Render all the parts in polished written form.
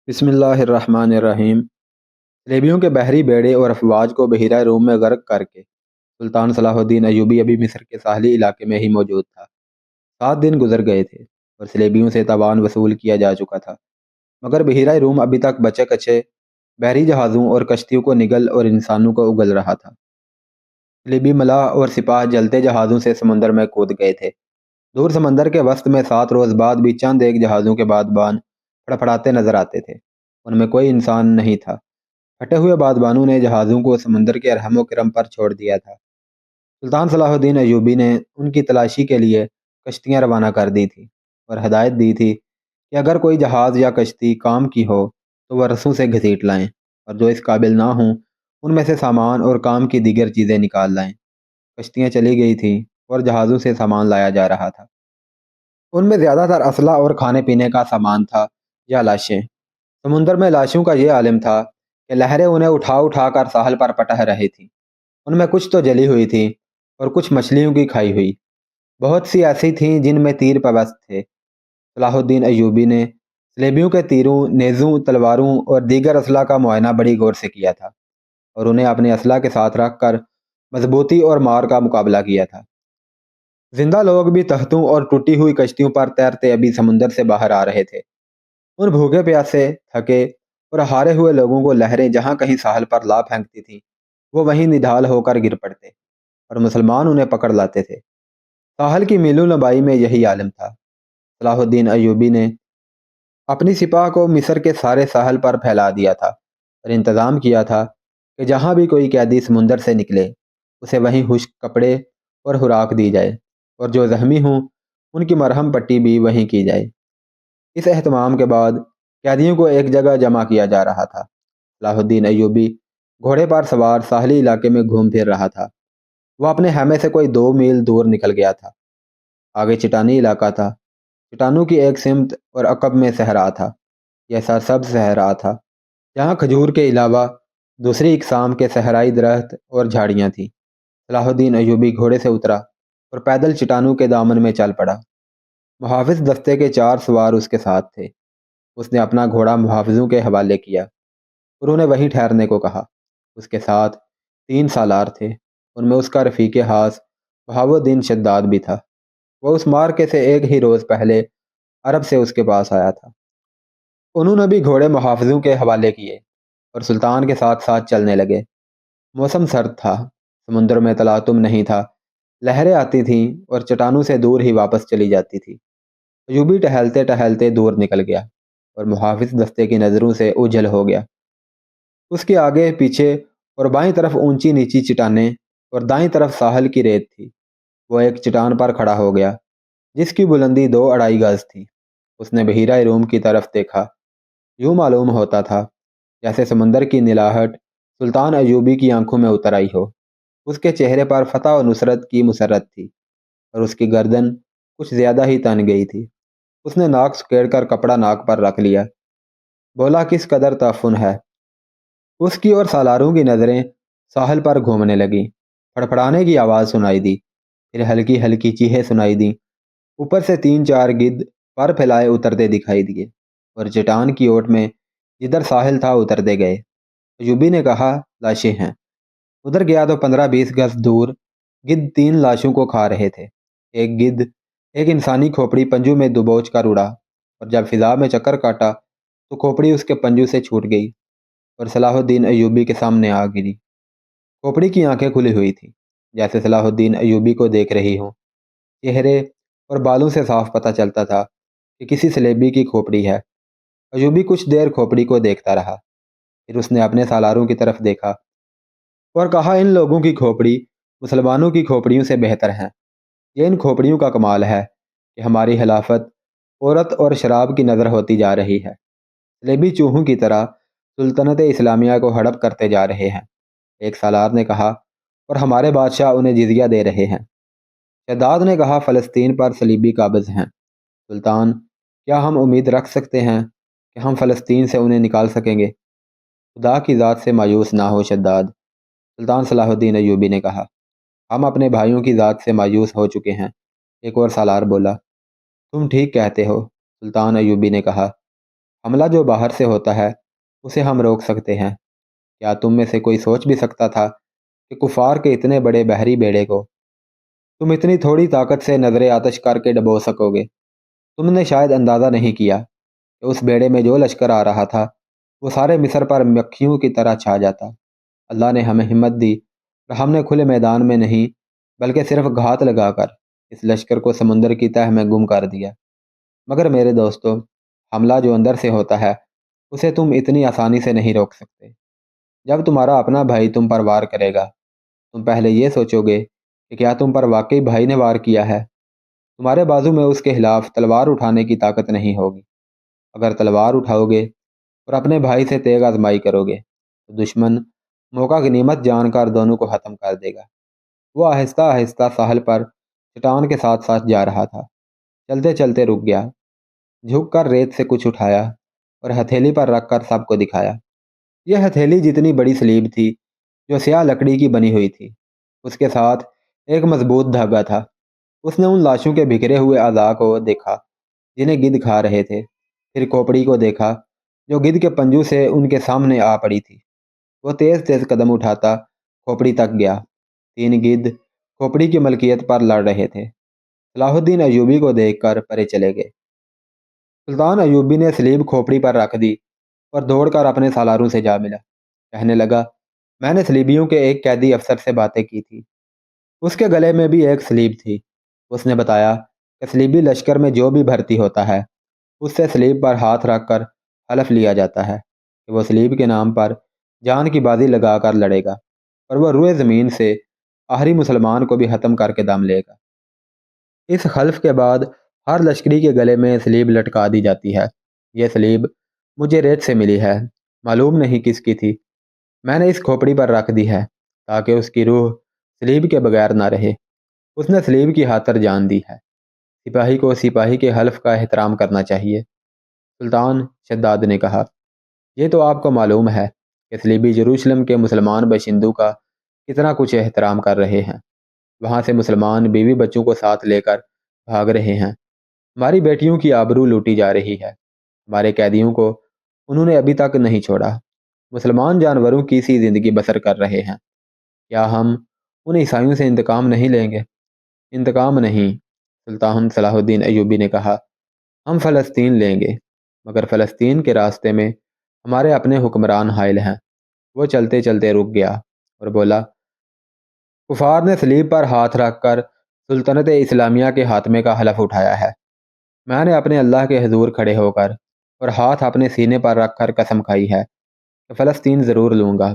بسم اللہ الرحمن الرحیم۔ لیبیوں کے بحری بیڑے اور افواج کو بحیرہ روم میں غرق کر کے سلطان صلاح الدین ایوبی ابھی مصر کے ساحلی علاقے میں ہی موجود تھا۔ 7 دن گزر گئے تھے اور سلیبیوں سے تاوان وصول کیا جا چکا تھا، مگر بحیرہ روم ابھی تک بچے کچے بحری جہازوں اور کشتیوں کو نگل اور انسانوں کو اگل رہا تھا۔ سلیبی ملاح اور سپاہ جلتے جہازوں سے سمندر میں کود گئے تھے۔ دور سمندر کے وسط میں 7 روز بعد بھی چند ایک جہازوں کے بادبان پھڑپھڑاتے نظر آتے تھے۔ ان میں کوئی انسان نہیں تھا۔ پھٹے ہوئے بادبانوں نے جہازوں کو سمندر کے رحم و کرم پر چھوڑ دیا تھا۔ سلطان صلاح الدین ایوبی نے ان کی تلاشی کے لیے کشتیاں روانہ کر دی تھی اور ہدایت دی تھی کہ اگر کوئی جہاز یا کشتی کام کی ہو تو وہ رسوں سے گھسیٹ لائیں، اور جو اس قابل نہ ہوں ان میں سے سامان اور کام کی دیگر چیزیں نکال لائیں۔ کشتیاں چلی گئی تھیں اور جہازوں سے سامان لایا جا رہا تھا۔ ان میں زیادہ تر اسلحہ اور کھانے پینے کا سامان تھا یا لاشیں۔ سمندر میں لاشوں کا یہ عالم تھا کہ لہریں انہیں اٹھا اٹھا کر ساحل پر پٹہ رہی تھیں۔ ان میں کچھ تو جلی ہوئی تھیں اور کچھ مچھلیوں کی کھائی ہوئی۔ بہت سی ایسی تھیں جن میں تیر پیوست تھے۔ صلاح الدین ایوبی نے سلیبیوں کے تیروں، نیزوں، تلواروں اور دیگر اسلحہ کا معائنہ بڑی غور سے کیا تھا اور انہیں اپنے اسلحہ کے ساتھ رکھ کر مضبوطی اور مار کا مقابلہ کیا تھا۔ زندہ لوگ بھی تختوں اور ٹوٹی ہوئی کشتیوں پر تیرتے ابھی سمندر سے باہر آ رہے تھے۔ ان بھوکے پیاسے، تھکے اور ہارے ہوئے لوگوں کو لہریں جہاں کہیں ساحل پر لا پھینکتی تھیں وہ وہیں نڈھال ہو کر گر پڑتے اور مسلمان انہیں پکڑ لاتے تھے۔ ساحل کی میلوں لمبائی میں یہی عالم تھا۔ صلاح الدین ایوبی نے اپنی سپاہ کو مصر کے سارے ساحل پر پھیلا دیا تھا اور انتظام کیا تھا کہ جہاں بھی کوئی قیدی سمندر سے نکلے اسے وہیں خشک کپڑے اور خوراک دی جائے، اور جو زخمی ہوں ان کی مرہم پٹی بھی وہیں کی جائے۔ اس اہتمام کے بعد قیدیوں کو ایک جگہ جمع کیا جا رہا تھا۔ صلاح الدین ایوبی گھوڑے پر سوار ساحلی علاقے میں گھوم پھر رہا تھا۔ وہ اپنے خیمے سے کوئی 2 میل دور نکل گیا تھا۔ آگے چٹانی علاقہ تھا۔ چٹانوں کی ایک سمت اور عقب میں صحرا تھا۔ یہ سرسبز صحرا تھا جہاں کھجور کے علاوہ دوسری اقسام کے صحرائی درخت اور جھاڑیاں تھیں۔ صلاح الدین ایوبی گھوڑے سے اترا اور پیدل چٹانوں کے دامن میں چل پڑا۔ محافظ دستے کے 4 سوار اس کے ساتھ تھے۔ اس نے اپنا گھوڑا محافظوں کے حوالے کیا اور انہیں وہیں ٹھہرنے کو کہا۔ اس کے ساتھ 3 سالار تھے۔ ان میں اس کا رفیق خاص بہاؤ الدین شداد بھی تھا۔ وہ اس مارکے سے ایک ہی روز پہلے عرب سے اس کے پاس آیا تھا۔ انہوں نے بھی گھوڑے محافظوں کے حوالے کیے اور سلطان کے ساتھ ساتھ چلنے لگے۔ موسم سرد تھا، سمندر میں تلاطم نہیں تھا۔ لہریں آتی تھیں اور چٹانوں سے دور ہی واپس چلی جاتی تھی۔ ایوبی ٹہلتے ٹہلتے دور نکل گیا اور محافظ دستے کی نظروں سے اوجھل ہو گیا۔ اس کے آگے پیچھے اور بائیں طرف اونچی نیچی چٹانیں اور دائیں طرف ساحل کی ریت تھی۔ وہ ایک چٹان پر کھڑا ہو گیا جس کی بلندی 2 گز تھی۔ اس نے بحیرہ روم کی طرف دیکھا۔ یوں معلوم ہوتا تھا جیسے سمندر کی نلاہٹ سلطان ایوبی کی آنکھوں میں اتر آئی ہو۔ اس کے چہرے پر فتح و نصرت کی مسرت تھی اور اس کی گردن کچھ زیادہ ہی تن گئی تھی۔ اس نے ناک سکیڑ کر کپڑا ناک پر رکھ لیا۔ بولا، کس قدر تعفن ہے۔ اس کی اور سالاروں کی نظریں ساحل پر گھومنے لگیں۔ پھڑپھڑانے کی آواز سنائی دی، پھر ہلکی ہلکی چیخیں سنائی دیں۔ اوپر سے 3 4 گدھ پر پھیلائے اترتے دکھائی دیے اور چٹان کی اوٹ میں جدھر ساحل تھا اترتے گئے۔ ایوبی نے کہا، لاشیں ہیں۔ ادھر گیا تو 15 20 گز دور گدھ 3 لاشوں کو کھا رہے تھے۔ ایک گدھ ایک انسانی کھوپڑی پنجوں میں دبوچ کر اڑا اور جب فضا میں چکر کاٹا تو کھوپڑی اس کے پنجوں سے چھوٹ گئی اور صلاح الدین ایوبی کے سامنے آ گری۔ کھوپڑی کی آنکھیں کھلی ہوئی تھیں جیسے صلاح الدین ایوبی کو دیکھ رہی ہوں۔ چہرے اور بالوں سے صاف پتہ چلتا تھا کہ کسی سلیبی کی کھوپڑی ہے۔ ایوبی کچھ دیر کھوپڑی کو دیکھتا رہا، پھر اس نے اپنے سالاروں کی طرف دیکھا اور کہا، ان لوگوں کی کھوپڑی مسلمانوں کی کھوپڑیوں سے بہتر ہیں۔ یہ ان کھوپڑیوں کا کمال ہے کہ ہماری خلافت عورت اور شراب کی نظر ہوتی جا رہی ہے۔ سلیبی چوہوں کی طرح سلطنت اسلامیہ کو ہڑپ کرتے جا رہے ہیں۔ ایک سالار نے کہا، اور ہمارے بادشاہ انہیں جزیہ دے رہے ہیں۔ شداد نے کہا، فلسطین پر صلیبی قابض ہیں۔ سلطان، کیا ہم امید رکھ سکتے ہیں کہ ہم فلسطین سے انہیں نکال سکیں گے؟ خدا کی ذات سے مایوس نہ ہو شداد، سلطان صلاح الدین ایوبی نے کہا۔ ہم اپنے بھائیوں کی ذات سے مایوس ہو چکے ہیں، ایک اور سالار بولا۔ تم ٹھیک کہتے ہو، سلطان ایوبی نے کہا۔ حملہ جو باہر سے ہوتا ہے اسے ہم روک سکتے ہیں۔ کیا تم میں سے کوئی سوچ بھی سکتا تھا کہ کفار کے اتنے بڑے بحری بیڑے کو تم اتنی تھوڑی طاقت سے نظر آتش کر کے ڈبو سکو گے؟ تم نے شاید اندازہ نہیں کیا کہ اس بیڑے میں جو لشکر آ رہا تھا وہ سارے مصر پر مکھیوں کی طرح چھا جاتا۔ اللہ نے ہمیں ہمت دی اور ہم نے کھلے میدان میں نہیں بلکہ صرف گھات لگا کر اس لشکر کو سمندر کی تہہ میں گم کر دیا۔ مگر میرے دوستو، حملہ جو اندر سے ہوتا ہے اسے تم اتنی آسانی سے نہیں روک سکتے۔ جب تمہارا اپنا بھائی تم پر وار کرے گا تم پہلے یہ سوچو گے کہ کیا تم پر واقعی بھائی نے وار کیا ہے؟ تمہارے بازو میں اس کے خلاف تلوار اٹھانے کی طاقت نہیں ہوگی۔ اگر تلوار اٹھاؤ گے اور اپنے بھائی سے تیغ آزمائی کرو گے تو دشمن موقع غنیمت جان کر دونوں کو ختم کر دے گا۔ وہ آہستہ آہستہ ساحل پر چٹان کے ساتھ ساتھ جا رہا تھا۔ چلتے چلتے رک گیا، جھک کر ریت سے کچھ اٹھایا اور ہتھیلی پر رکھ کر سب کو دکھایا۔ یہ ہتھیلی جتنی بڑی سلیب تھی جو سیاہ لکڑی کی بنی ہوئی تھی، اس کے ساتھ ایک مضبوط دھاگا تھا۔ اس نے ان لاشوں کے بکھرے ہوئے اعضاء کو دیکھا جنہیں گدھ کھا رہے تھے، پھر کھوپڑی کو دیکھا جو گدھ کے پنجوں سے ان کے سامنے آ پڑی تھی۔ وہ تیز تیز قدم اٹھاتا کھوپڑی تک گیا۔ 3 گدھ کھوپڑی کی ملکیت پر لڑ رہے تھے۔ صلاح الدین ایوبی کو دیکھ کر پرے چلے گئے۔ سلطان ایوبی نے سلیب کھوپڑی پر رکھ دی اور دوڑ کر اپنے سالاروں سے جا ملا۔ کہنے لگا، میں نے سلیبیوں کے ایک قیدی افسر سے باتیں کی تھی، اس کے گلے میں بھی ایک سلیب تھی۔ اس نے بتایا کہ سلیبی لشکر میں جو بھی بھرتی ہوتا ہے اس سے سلیب پر ہاتھ رکھ کر حلف لیا جاتا ہے کہ وہ سلیب کے نام پر جان کی بازی لگا کر لڑے گا اور وہ روئے زمین سے آخری مسلمان کو بھی ختم کر کے دم لے گا۔ اس حلف کے بعد ہر لشکری کے گلے میں سلیب لٹکا دی جاتی ہے۔ یہ سلیب مجھے ریت سے ملی ہے، معلوم نہیں کس کی تھی۔ میں نے اس کھوپڑی پر رکھ دی ہے تاکہ اس کی روح سلیب کے بغیر نہ رہے۔ اس نے سلیب کی خاطر جان دی ہے۔ سپاہی کو سپاہی کے حلف کا احترام کرنا چاہیے۔ سلطان شداد نے کہا، یہ تو آپ کو معلوم ہے کہ سلیبی یروشلم کے مسلمان باشندوں کا کتنا کچھ احترام کر رہے ہیں۔ وہاں سے مسلمان بیوی بچوں کو ساتھ لے کر بھاگ رہے ہیں۔ ہماری بیٹیوں کی آبرو لوٹی جا رہی ہے۔ ہمارے قیدیوں کو انہوں نے ابھی تک نہیں چھوڑا۔ مسلمان جانوروں کی سی زندگی بسر کر رہے ہیں۔ کیا ہم ان عیسائیوں سے انتقام نہیں لیں گے؟ انتقام نہیں، سلطان صلاح الدین ایوبی نے کہا، ہم فلسطین لیں گے، مگر فلسطین کے راستے میں ہمارے اپنے حکمران حائل ہیں۔ وہ چلتے چلتے رک گیا اور بولا، کفار نے سلیب پر ہاتھ رکھ کر سلطنت اسلامیہ کے خاتمے کا حلف اٹھایا ہے۔ میں نے اپنے اللہ کے حضور کھڑے ہو کر اور ہاتھ اپنے سینے پر رکھ کر قسم کھائی ہے کہ فلسطین ضرور لوں گا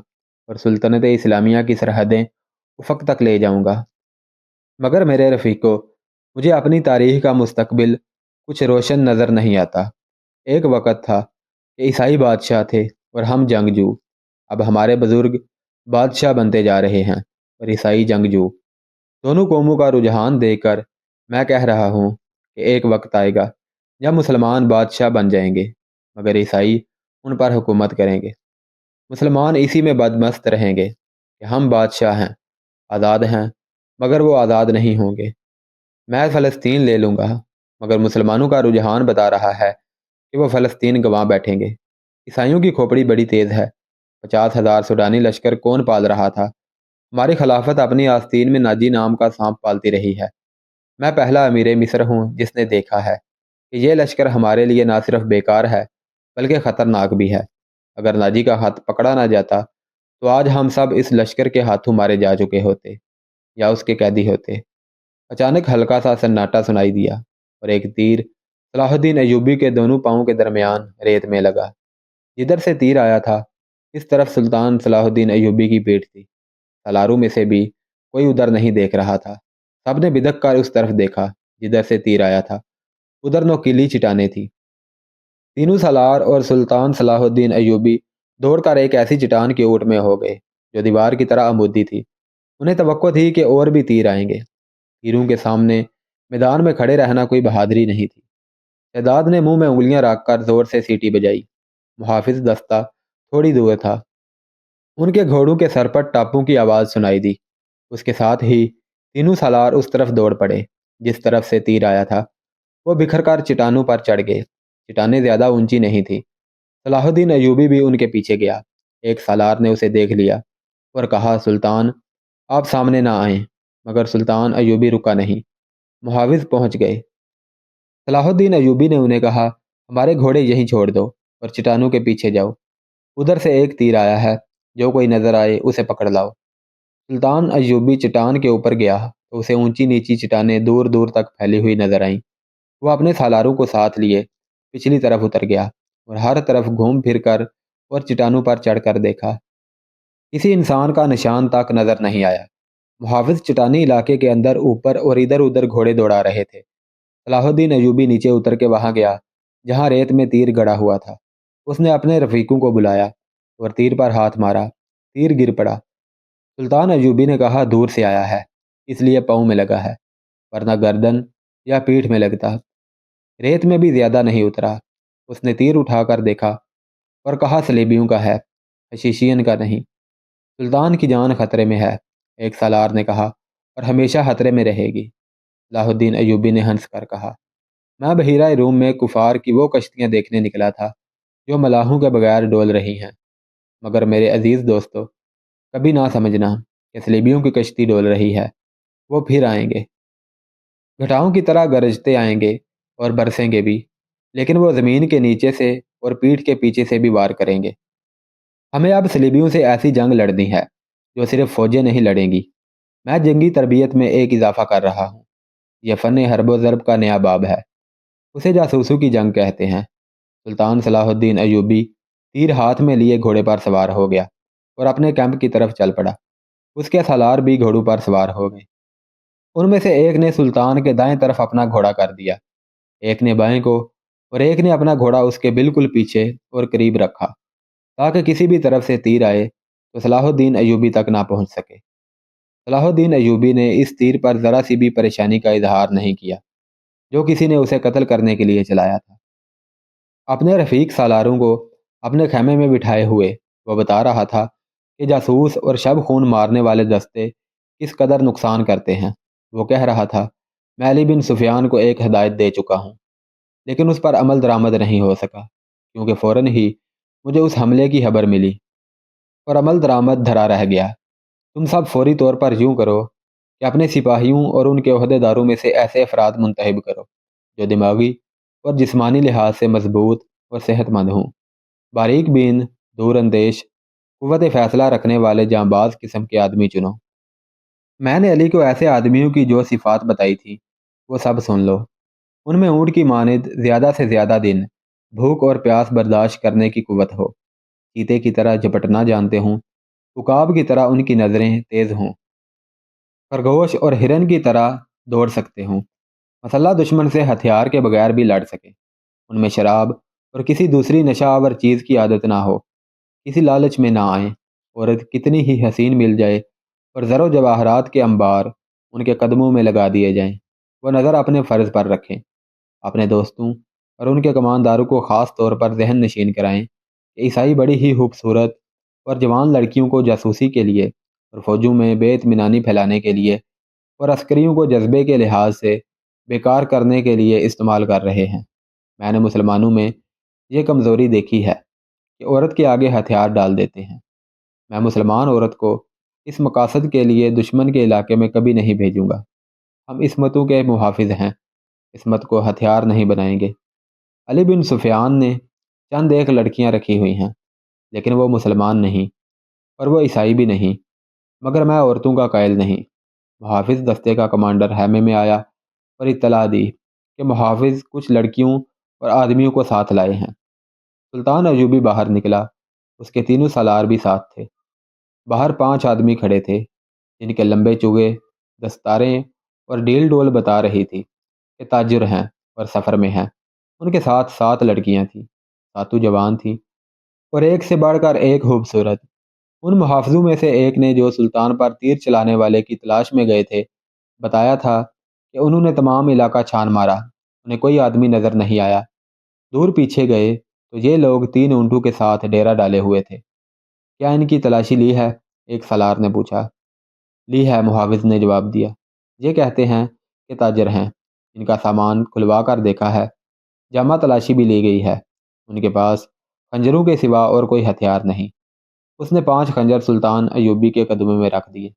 اور سلطنت اسلامیہ کی سرحدیں افق تک لے جاؤں گا۔ مگر میرے رفیقو، مجھے اپنی تاریخ کا مستقبل کچھ روشن نظر نہیں آتا۔ ایک وقت تھا کہ عیسائی بادشاہ تھے اور ہم جنگجو۔ اب ہمارے بزرگ بادشاہ بنتے جا رہے ہیں اور عیسائی جنگجو۔ دونوں قوموں کا رجحان دیکھ کر میں کہہ رہا ہوں کہ ایک وقت آئے گا جب مسلمان بادشاہ بن جائیں گے مگر عیسائی ان پر حکومت کریں گے۔ مسلمان اسی میں بدمست رہیں گے کہ ہم بادشاہ ہیں، آزاد ہیں، مگر وہ آزاد نہیں ہوں گے۔ میں فلسطین لے لوں گا، مگر مسلمانوں کا رجحان بتا رہا ہے کہ وہ فلسطین گنوا بیٹھیں گے۔ عیسائیوں کی کھوپڑی بڑی تیز ہے۔ 50,000 سوڈانی لشکر کون پال رہا تھا؟ ہماری خلافت اپنی آستین میں ناجی نام کا سانپ پالتی رہی ہے۔ میں پہلا امیر مصر ہوں جس نے دیکھا ہے کہ یہ لشکر ہمارے لیے نہ صرف بیکار ہے بلکہ خطرناک بھی ہے۔ اگر ناجی کا ہاتھ پکڑا نہ جاتا تو آج ہم سب اس لشکر کے ہاتھوں مارے جا چکے ہوتے یا اس کے قیدی ہوتے۔ اچانک ہلکا سا سناٹا سنائی دیا اور ایک تیر صلاح الدین ایوبی کے دونوں پاؤں کے درمیان ریت میں لگا۔ جدھر سے تیر آیا تھا اس طرف سلطان صلاح الدین ایوبی کی پیٹھ تھی۔ سالاروں میں سے بھی کوئی ادھر نہیں دیکھ رہا تھا۔ سب نے بدک کر اس طرف دیکھا جدھر سے تیر آیا تھا۔ ادھر نوکیلی چٹانیں تھیں۔ تینوں سالار اور سلطان صلاح الدین ایوبی دوڑ کر ایک ایسی چٹان کی اوٹ میں ہو گئے جو دیوار کی طرح عمودی تھی۔ انہیں توقع تھی کہ اور بھی تیر آئیں گے۔ تیروں کے سامنے میدان میں کھڑے رہنا کوئی بہادری نہیں تھی۔ شہزاد نے منہ میں انگلیاں رکھ کر زور سے سیٹی بجائی۔ محافظ دستہ تھوڑی دور تھا۔ ان کے گھوڑوں کے سر پر ٹاپوں کی آواز سنائی دی۔ اس کے ساتھ ہی تینوں سالار اس طرف دوڑ پڑے جس طرف سے تیر آیا تھا۔ وہ بکھر کر چٹانوں پر چڑھ گئے۔ چٹانیں زیادہ اونچی نہیں تھیں صلاح الدین ایوبی بھی ان کے پیچھے گیا۔ ایک سالار نے اسے دیکھ لیا اور کہا، سلطان آپ سامنے نہ آئیں، مگر سلطان ایوبی رکا نہیں۔ محافظ پہنچ گئے۔ صلاح الدین ایوبی نے انہیں کہا، ہمارے گھوڑے یہیں چھوڑ دو اور چٹانوں کے پیچھے جاؤ۔ ادھر سے ایک تیر آیا ہے، جو کوئی نظر آئے اسے پکڑ لاؤ۔ سلطان ایوبی چٹان کے اوپر گیا تو اسے اونچی نیچی چٹانیں دور دور تک پھیلی ہوئی نظر آئیں۔ وہ اپنے سالاروں کو ساتھ لیے پچھلی طرف اتر گیا اور ہر طرف گھوم پھر کر اور چٹانوں پر چڑھ کر دیکھا۔ کسی انسان کا نشان تک نظر نہیں آیا۔ محافظ چٹانی علاقے کے اندر اوپر اور ادھر ادھر گھوڑے دوڑا رہے تھے۔ صلاح الدین ایوبی نیچے اتر کے وہاں گیا جہاں ریت میں تیر گڑا ہوا تھا۔ اس نے اپنے رفیقوں کو بلایا اور تیر پر ہاتھ مارا۔ تیر گر پڑا۔ سلطان ایوبی نے کہا، دور سے آیا ہے اس لیے پاؤں میں لگا ہے، ورنہ گردن یا پیٹھ میں لگتا۔ ریت میں بھی زیادہ نہیں اترا۔ اس نے تیر اٹھا کر دیکھا اور کہا، سلیبیوں کا ہے، حشیشین کا نہیں۔ سلطان کی جان خطرے میں ہے، ایک سالار نے کہا، اور ہمیشہ خطرے میں رہے گی۔ صلاح الدین ایوبی نے ہنس کر کہا، میں بحیرہ روم میں کفار کی وہ کشتیاں دیکھنے نکلا تھا جو ملاحوں کے بغیر ڈول رہی ہیں، مگر میرے عزیز دوستو، کبھی نہ سمجھنا کہ سلیبیوں کی کشتی ڈول رہی ہے۔ وہ پھر آئیں گے، گھٹاؤں کی طرح گرجتے آئیں گے اور برسیں گے بھی، لیکن وہ زمین کے نیچے سے اور پیٹھ کے پیچھے سے بھی وار کریں گے۔ ہمیں اب سلیبیوں سے ایسی جنگ لڑنی ہے جو صرف فوجیں نہیں لڑیں گی۔ میں جنگی تربیت میں ایک اضافہ کر رہا ہوں۔ یہ فن حرب و ضرب کا نیا باب ہے، اسے جاسوسوں کی جنگ کہتے ہیں۔ سلطان صلاح الدین ایوبی تیر ہاتھ میں لیے گھوڑے پر سوار ہو گیا اور اپنے کیمپ کی طرف چل پڑا۔ اس کے سالار بھی گھوڑوں پر سوار ہو گئے۔ ان میں سے ایک نے سلطان کے دائیں طرف اپنا گھوڑا کر دیا، ایک نے بائیں کو، اور ایک نے اپنا گھوڑا اس کے بالکل پیچھے اور قریب رکھا تاکہ کسی بھی طرف سے تیر آئے تو صلاح الدین ایوبی تک نہ پہنچ سکے۔ صلاح الدین ایوبی نے اس تیر پر ذرا سی بھی پریشانی کا اظہار نہیں کیا جو کسی نے اسے قتل کرنے کے لیے چلایا تھا۔ اپنے رفیق سالاروں کو اپنے خیمے میں بٹھائے ہوئے وہ بتا رہا تھا کہ جاسوس اور شب خون مارنے والے دستے کس قدر نقصان کرتے ہیں۔ وہ کہہ رہا تھا، میں علی بن سفیان کو ایک ہدایت دے چکا ہوں، لیکن اس پر عمل درآمد نہیں ہو سکا کیونکہ فوراً ہی مجھے اس حملے کی خبر ملی اور عمل درآمد دھرا رہ گیا۔ تم سب فوری طور پر یوں کرو کہ اپنے سپاہیوں اور ان کے عہدے داروں میں سے ایسے افراد منتخب کرو جو دماغی اور جسمانی لحاظ سے مضبوط اور صحت مند ہوں، باریک بین، دور اندیش، قوت فیصلہ رکھنے والے جانباز قسم کے آدمی چنو۔ میں نے علی کو ایسے آدمیوں کی جو صفات بتائی تھی وہ سب سن لو۔ ان میں اونٹ کی مانند زیادہ سے زیادہ دن بھوک اور پیاس برداشت کرنے کی قوت ہو، چیتے کی طرح جھپٹنا جانتے ہوں، عقاب کی طرح ان کی نظریں تیز ہوں، خرگوش اور ہرن کی طرح دوڑ سکتے ہوں، مسلح دشمن سے ہتھیار کے بغیر بھی لڑ سکیں، ان میں شراب اور کسی دوسری نشہ آور چیز کی عادت نہ ہو، کسی لالچ میں نہ آئیں، عورت کتنی ہی حسین مل جائے اور زر و جواہرات کے انبار ان کے قدموں میں لگا دیے جائیں، وہ نظر اپنے فرض پر رکھیں، اپنے دوستوں اور ان کے کمانداروں کو خاص طور پر ذہن نشین کرائیں کہ عیسائی بڑی ہی خوبصورت اور جوان لڑکیوں کو جاسوسی کے لیے اور فوجوں میں بے اطمینانی پھیلانے کے لیے اور عسکریوں کو جذبے کے لحاظ سے بیکار کرنے کے لیے استعمال کر رہے ہیں۔ میں نے مسلمانوں میں یہ کمزوری دیکھی ہے کہ عورت کے آگے ہتھیار ڈال دیتے ہیں۔ میں مسلمان عورت کو اس مقاصد کے لیے دشمن کے علاقے میں کبھی نہیں بھیجوں گا۔ ہم عصمتوں کے محافظ ہیں، عصمت کو ہتھیار نہیں بنائیں گے۔ علی بن سفیان نے چند ایک لڑکیاں رکھی ہوئی ہیں، لیکن وہ مسلمان نہیں اور وہ عیسائی بھی نہیں، مگر میں عورتوں کا قائل نہیں۔ محافظ دستے کا کمانڈر خیمے میں آیا اور اطلاع دی کہ محافظ کچھ لڑکیوں اور آدمیوں کو ساتھ لائے ہیں۔ سلطان ایوبی باہر نکلا، اس کے تینوں سالار بھی ساتھ تھے۔ باہر 5 آدمی کھڑے تھے جن کے لمبے چوگے، دستاریں اور ڈیل ڈول بتا رہی تھی کہ تاجر ہیں اور سفر میں ہیں۔ ان کے ساتھ 7 لڑکیاں تھیں، ساتوں جوان تھیں اور ایک سے بڑھ کر ایک خوبصورت۔ ان محافظوں میں سے ایک نے جو سلطان پر تیر چلانے والے کی تلاش میں گئے تھے بتایا تھا کہ انہوں نے تمام علاقہ چھان مارا، انہیں کوئی آدمی نظر نہیں آیا۔ دور پیچھے گئے تو یہ لوگ 3 اونٹوں کے ساتھ ڈیرا ڈالے ہوئے تھے۔ کیا ان کی تلاشی لی ہے؟ ایک سالار نے پوچھا۔ لی ہے، محافظ نے جواب دیا۔ یہ کہتے ہیں کہ تاجر ہیں، ان کا سامان کھلوا کر دیکھا ہے، جامہ تلاشی بھی لی گئی ہے، ان کے پاس خنجروں کے سوا اور کوئی ہتھیار نہیں۔ اس نے 5 خنجر سلطان ایوبی کے قدموں میں رکھ دیے۔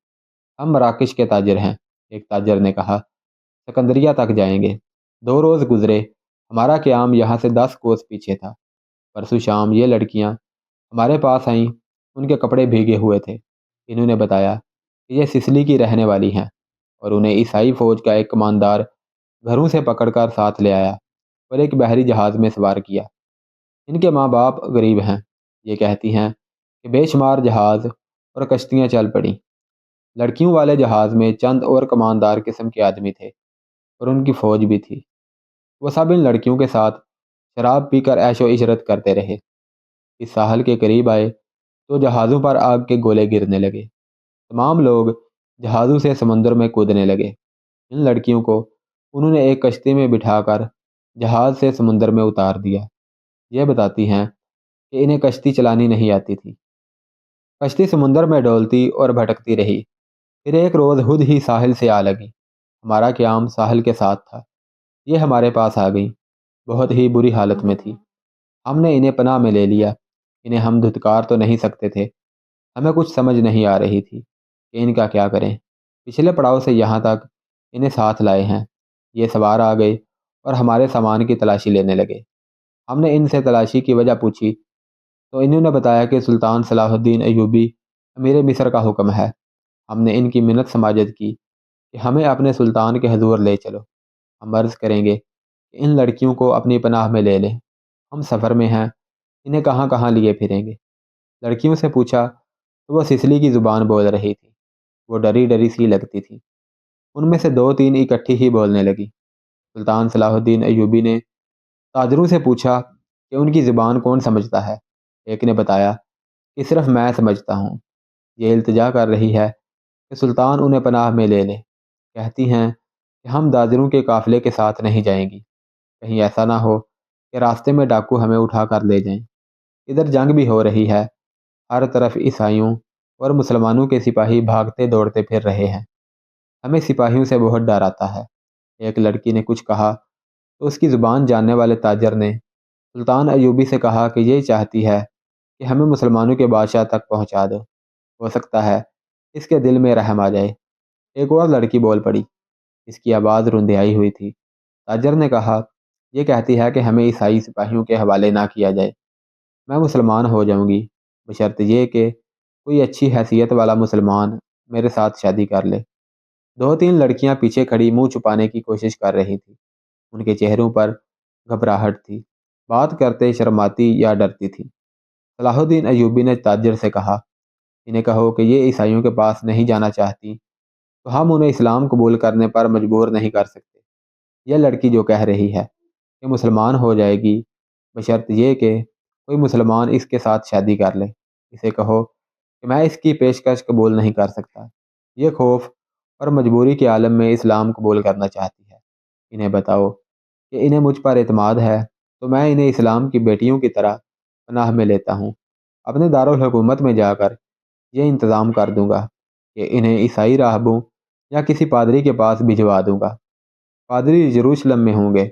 ہم مراکش کے تاجر ہیں، ایک تاجر نے کہا، سکندریہ تک جائیں گے۔ 2 روز گزرے، ہمارا قیام یہاں سے 10 کوس پیچھے تھا۔ پرسوں شام یہ لڑکیاں ہمارے پاس آئیں، ان کے کپڑے بھیگے ہوئے تھے۔ انہوں نے بتایا کہ یہ سسلی کی رہنے والی ہیں اور انہیں عیسائی فوج کا ایک کماندار گھروں سے پکڑ کر ساتھ لے آیا اور ایک بحری جہاز میں سوار کیا۔ ان کے ماں باپ غریب ہیں۔ یہ کہتی ہیں کہ بے شمار جہاز اور کشتیاں چل پڑیں۔ لڑکیوں والے جہاز میں چند اور کماندار قسم کے آدمی تھے اور ان کی فوج بھی تھی۔ وہ سب ان لڑکیوں کے ساتھ شراب پی کر عیش و عشرت کرتے رہے۔ اس ساحل کے قریب آئے تو جہازوں پر آگ کے گولے گرنے لگے۔ تمام لوگ جہازوں سے سمندر میں کودنے لگے۔ ان لڑکیوں کو انہوں نے ایک کشتی میں بٹھا کر جہاز سے سمندر میں اتار دیا۔ یہ بتاتی ہیں کہ انہیں کشتی چلانی نہیں آتی تھی۔ کشتی سمندر میں ڈولتی اور بھٹکتی رہی۔ پھر ایک روز خود ہی ساحل سے آ لگی۔ ہمارا قیام ساحل کے ساتھ تھا۔ یہ ہمارے پاس آ گئی، بہت ہی بری حالت میں تھی۔ ہم نے انہیں پناہ میں لے لیا۔ انہیں ہم دھتکار تو نہیں سکتے تھے۔ ہمیں کچھ سمجھ نہیں آ رہی تھی کہ ان کا کیا کریں۔ پچھلے پڑاؤ سے یہاں تک انہیں ساتھ لائے ہیں۔ یہ سوار آ گئے اور ہمارے سامان کی تلاشی لینے لگے۔ ہم نے ان سے تلاشی کی وجہ پوچھی تو انہوں نے بتایا کہ سلطان صلاح الدین ایوبی امیر مصر کا حکم ہے۔ ہم نے ان کی منت سماجت کی کہ ہمیں اپنے سلطان کے حضور لے چلو۔ ہم عرض کریں گے کہ ان لڑکیوں کو اپنی پناہ میں لے لیں۔ ہم سفر میں ہیں، انہیں کہاں کہاں لیے پھریں گے۔ لڑکیوں سے پوچھا تو وہ سسلی کی زبان بول رہی تھی۔ وہ ڈری ڈری سی لگتی تھی۔ ان میں سے 2-3 اکٹھی ہی بولنے لگی۔ سلطان صلاح الدین ایوبی نے تاجروں سے پوچھا کہ ان کی زبان کون سمجھتا ہے۔ ایک نے بتایا کہ صرف میں سمجھتا ہوں۔ یہ التجا کر رہی ہے کہ سلطان انہیں پناہ میں لے لے۔ کہتی ہیں کہ ہم تاجروں کے قافلے کے ساتھ نہیں جائیں گی، کہیں ایسا نہ ہو کہ راستے میں ڈاکو ہمیں اٹھا کر لے جائیں۔ ادھر جنگ بھی ہو رہی ہے، ہر طرف عیسائیوں اور مسلمانوں کے سپاہی بھاگتے دوڑتے پھر رہے ہیں۔ ہمیں سپاہیوں سے بہت ڈر آتا ہے۔ ایک لڑکی نے کچھ کہا تو اس کی زبان جاننے والے تاجر نے سلطان ایوبی سے کہا کہ یہ چاہتی ہے کہ ہمیں مسلمانوں کے بادشاہ تک پہنچا دو، ہو سکتا ہے اس کے دل میں رحم آ جائے۔ ایک اور لڑکی بول پڑی، اس کی آواز رندھائی ہوئی تھی۔ تاجر نے کہا، یہ کہتی ہے کہ ہمیں عیسائی سپاہیوں کے حوالے نہ کیا جائے۔ میں مسلمان ہو جاؤں گی بشرط یہ کہ کوئی اچھی حیثیت والا مسلمان میرے ساتھ شادی کر لے۔ 2-3 لڑکیاں پیچھے کھڑی منہ چھپانے کی کوشش کر رہی تھی۔ ان کے چہروں پر گھبراہٹ تھی، بات کرتے شرماتی یا ڈرتی تھی۔ صلاح الدین ایوبی نے تاجر سے کہا، انہیں کہو کہ یہ عیسائیوں کے پاس نہیں جانا چاہتی تو ہم انہیں اسلام قبول کرنے پر مجبور نہیں کر سکتے۔ یہ لڑکی جو کہہ رہی ہے کہ مسلمان ہو جائے گی بشرط یہ کہ کوئی مسلمان اس کے ساتھ شادی کر لے، اسے کہو کہ میں اس کی پیشکش قبول نہیں کر سکتا۔ یہ خوف اور مجبوری کے عالم میں اسلام قبول کرنا چاہتی ہے۔ انہیں بتاؤ کہ انہیں مجھ پر اعتماد ہے تو میں انہیں اسلام کی بیٹیوں کی طرح پناہ میں لیتا ہوں۔ اپنے دارالحکومت میں جا کر یہ انتظام کر دوں گا کہ انہیں عیسائی راہبوں یا کسی پادری کے پاس بھجوا دوں گا۔ پادری یروشلم میں ہوں گے۔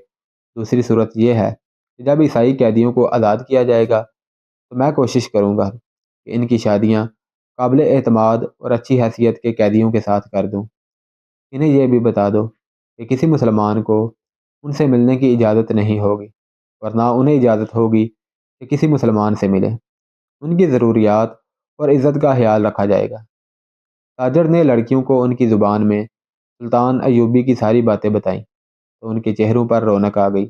دوسری صورت یہ ہے کہ جب عیسائی قیدیوں کو آزاد کیا جائے گا تو میں کوشش کروں گا کہ ان کی شادیاں قابل اعتماد اور اچھی حیثیت کے قیدیوں کے ساتھ کر دوں۔ انہیں یہ بھی بتا دو کہ کسی مسلمان کو ان سے ملنے کی اجازت نہیں ہوگی، ورنہ انہیں اجازت ہوگی کہ کسی مسلمان سے ملیں۔ ان کی ضروریات اور عزت کا خیال رکھا جائے گا۔ تاجر نے لڑکیوں کو ان کی زبان میں سلطان ایوبی کی ساری باتیں بتائیں تو ان کے چہروں پر رونق آ گئی۔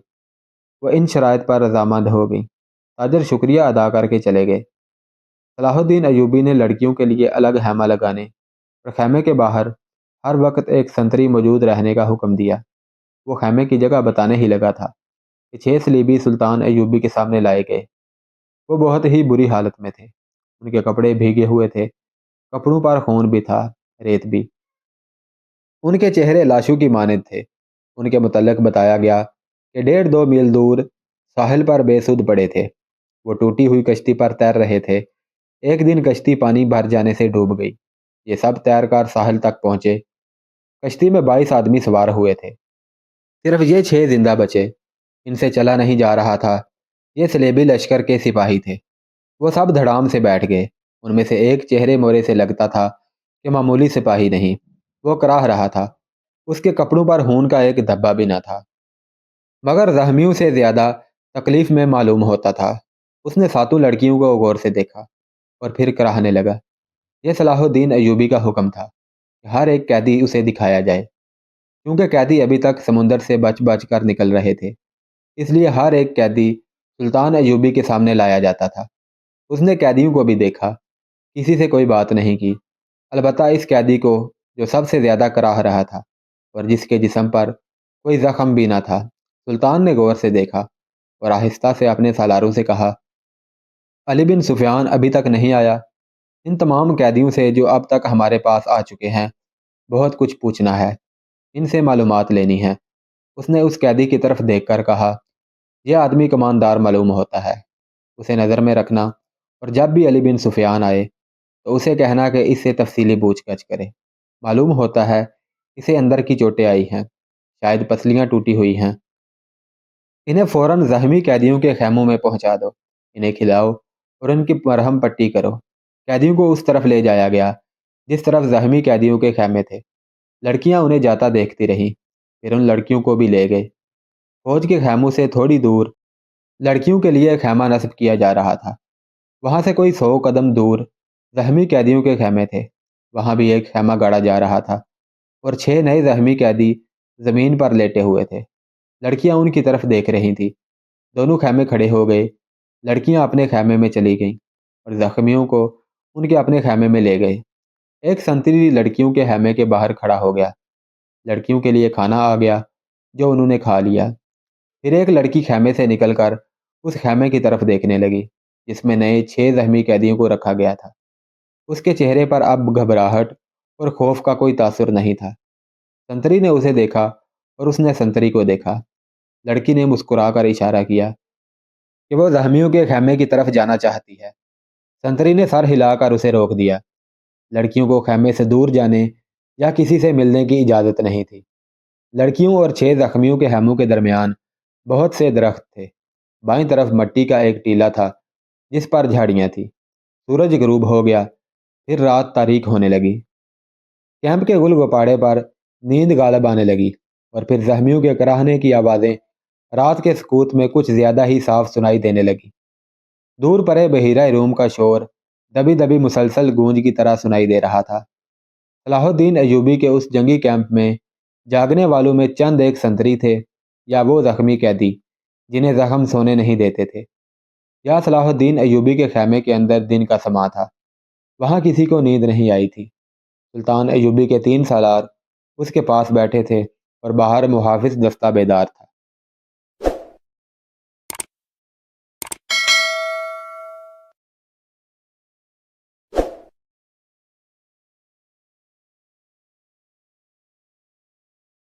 وہ ان شرائط پر رضامند ہو گئی۔ تاجر شکریہ ادا کر کے چلے گئے۔ صلاح الدین ایوبی نے لڑکیوں کے لیے الگ خیمہ لگانے اور خیمے کے باہر ہر وقت ایک سنتری موجود رہنے کا حکم دیا۔ وہ خیمے کی جگہ بتانے ہی لگا تھا کہ 6 صلیبی سلطان ایوبی کے سامنے لائے گئے۔ وہ بہت ہی بری حالت میں تھے۔ ان کے کپڑے بھیگے ہوئے تھے، کپڑوں پر خون بھی تھا، ریت بھی۔ ان کے چہرے لاشوں کی مانند تھے۔ ان کے متعلق بتایا گیا کہ 1.5-2 میل دور ساحل پر بے سود پڑے تھے۔ وہ ٹوٹی ہوئی کشتی پر تیر رہے تھے۔ ایک دن کشتی پانی بھر جانے سے ڈوب گئی۔ یہ سب تیر کر ساحل تک پہنچے۔ کشتی میں 22 آدمی سوار ہوئے تھے، صرف یہ 6 زندہ بچے۔ ان سے چلا نہیں جا رہا تھا۔ یہ صلیبی لشکر کے سپاہی تھے۔ وہ سب دھڑام سے بیٹھ گئے۔ ان میں سے ایک چہرے مورے سے لگتا تھا کہ معمولی سپاہی نہیں، وہ کراہ رہا تھا۔ اس کے کپڑوں پر خون کا ایک دھبا بھی نہ تھا، مگر زخمیوں سے زیادہ تکلیف میں معلوم ہوتا تھا۔ اس نے ساتوں لڑکیوں کو غور سے دیکھا اور پھر کراہنے لگا۔ یہ صلاح الدین ایوبی کا حکم تھا کہ ہر ایک قیدی اسے دکھایا جائے، کیونکہ قیدی ابھی تک سمندر سے بچ بچ کر نکل رہے تھے، اس لیے ہر ایک قیدی سلطان ایوبی کے سامنے لایا جاتا تھا۔ اس نے قیدیوں کو بھی دیکھا، کسی سے کوئی بات نہیں کی، البتہ اس قیدی کو جو سب سے زیادہ کراہ رہا تھا اور جس کے جسم پر کوئی زخم بھی نہ تھا۔ سلطان نے غور سے دیکھا اور آہستہ سے اپنے سالاروں سے کہا، علی بن سفیان ابھی تک نہیں آیا؟ ان تمام قیدیوں سے جو اب تک ہمارے پاس آ چکے ہیں بہت کچھ پوچھنا ہے، ان سے معلومات لینی ہے۔ اس نے اس قیدی کی طرف دیکھ کر کہا، یہ آدمی کماندار معلوم ہوتا ہے، اسے نظر میں رکھنا، اور جب بھی علی بن سفیان آئے تو اسے کہنا کہ اس سے تفصیلی پوچھ گچھ کرے۔ معلوم ہوتا ہے اسے اندر کی چوٹیں آئی ہیں، شاید پسلیاں ٹوٹی ہوئی ہیں۔ انہیں فوراً زخمی قیدیوں کے خیموں میں پہنچا دو، انہیں کھلاؤ اور ان کی مرہم پٹی کرو۔ قیدیوں کو اس طرف لے جایا گیا جس طرف زخمی قیدیوں کے خیمے تھے۔ لڑکیاں انہیں جاتا دیکھتی رہیں، پھر ان لڑکیوں کو بھی لے گئے۔ فوج کے خیموں سے تھوڑی دور لڑکیوں کے لیے خیمہ نصب کیا جا رہا تھا۔ وہاں سے کوئی 100 قدم دور زخمی قیدیوں کے خیمے تھے، وہاں بھی ایک خیمہ گاڑا جا رہا تھا اور 6 نئے زخمی قیدی زمین پر لیٹے ہوئے تھے۔ لڑکیاں ان کی طرف دیکھ رہی تھیں۔ دونوں خیمے کھڑے ہو گئے، لڑکیاں اپنے خیمے میں چلی گئیں اور زخمیوں کو ان کے اپنے خیمے میں لے گئے۔ ایک سنتری لڑکیوں کے خیمے کے باہر کھڑا ہو گیا۔ لڑکیوں کے لیے کھانا آ گیا جو انہوں نے کھا لیا۔ پھر ایک لڑکی خیمے سے نکل کر اس خیمے کی طرف دیکھنے لگی جس میں نئے 6 زخمی قیدیوں کو رکھا گیا تھا۔ اس کے چہرے پر اب گھبراہٹ اور خوف کا کوئی تاثر نہیں تھا۔ سنتری نے اسے دیکھا اور اس نے سنتری کو دیکھا۔ لڑکی نے مسکرا کر اشارہ کیا کہ وہ زخمیوں کے خیمے کی طرف جانا چاہتی ہے۔ سنتری نے سر ہلا کر اسے روک دیا۔ لڑکیوں کو خیمے سے دور جانے یا کسی سے ملنے کی اجازت نہیں تھی۔ لڑکیوں اور 6 زخمیوں کے خیموں کے درمیان بہت سے درخت تھے۔ بائیں طرف مٹی کا ایک ٹیلہ تھا جس پر جھاڑیاں تھیں۔ سورج غروب ہو گیا، پھر رات تاریک ہونے لگی۔ کیمپ کے گل گپاڑے پر نیند غالب آنے لگی اور پھر زخمیوں کے کراہنے کی آوازیں رات کے سکوت میں کچھ زیادہ ہی صاف سنائی دینے لگی۔ دور پرے بحیرہ روم کا شور دبی دبی مسلسل گونج کی طرح سنائی دے رہا تھا۔ صلاح الدین ایوبی کے اس جنگی کیمپ میں جاگنے والوں میں چند ایک سنتری تھے، یا وہ زخمی قیدی جنہیں زخم سونے نہیں دیتے تھے، یا صلاح الدین ایوبی کے خیمے کے اندر دن کا سما تھا۔ وہاں کسی کو نیند نہیں آئی تھی۔ سلطان ایوبی کے 3 سالار اس کے پاس بیٹھے تھے اور باہر محافظ دستہ بیدار تھا۔